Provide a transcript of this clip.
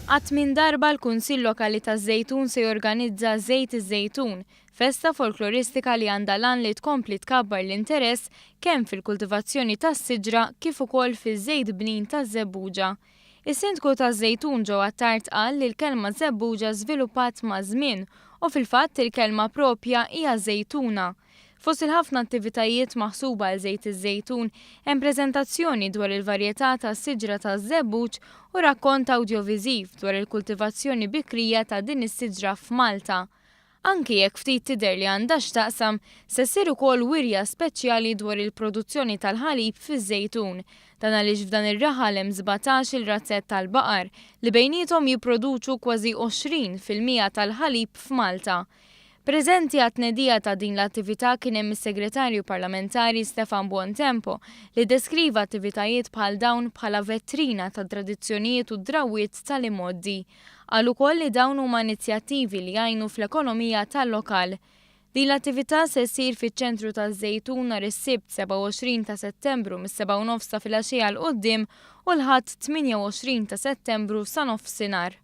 Qatt min darba l-Kunsill Lokali taż-Żejtun se jorganizza Żejt iż-Żejtun, festa folkloristika li għandha lan li tkompli tkabbar l-interess kemm fil-kultivazzjoni tas-siġra kif ukoll fiż-żejt bnin taż-żebbuġa. Is-Sindku taż-Żejtun ġewwa Tart qal li l-kelma żebbuġa żviluppat maż-żmien u fil-fatt il-kelma proprja hija żejtuna. Fost il-ħafna attivitajiet maħsuba għal żejt iż-żejtun hemm preżentazzjoni dwar il-varjetà tas-siġra taż-żebbuġ u rakkont awdjoviżiv dwar il-kultivazzjoni bikrija ta' din is-siġra f'Malta. Anki jekk ftit tidher li għandha x'taqsam, se ssir ukoll wirja speċjali dwar il-produzzjoni tal-ħalib fiż-żejtun. Dan għaliex f'dan ir-raħal hemm 17 il-razzett tal-baqar li bejniethom jipproduċu kważi 20% tal-ħalib f'Malta. Preżenti għat-tnedija ta' din l-attività kien hemm is-Segretarju Parlamentari Stefan Buontempo li deskriva attivitajiet bħal dawn bħala vetrina ta' tradizzjonijiet u drawwiet tal-imoddi. Qal ukoll li dawn huma inizjattivi li jgħinu fl-ekonomija tal-lokal. Din l-attività se ssir fiċ-ċentru taż-Żejtun nhar is-Sibt 27 ta' Settembru mis-7:30 ta' filgħaxija l qudiem u l-Ħadd 28 ta' Settembru sa nofsinhar.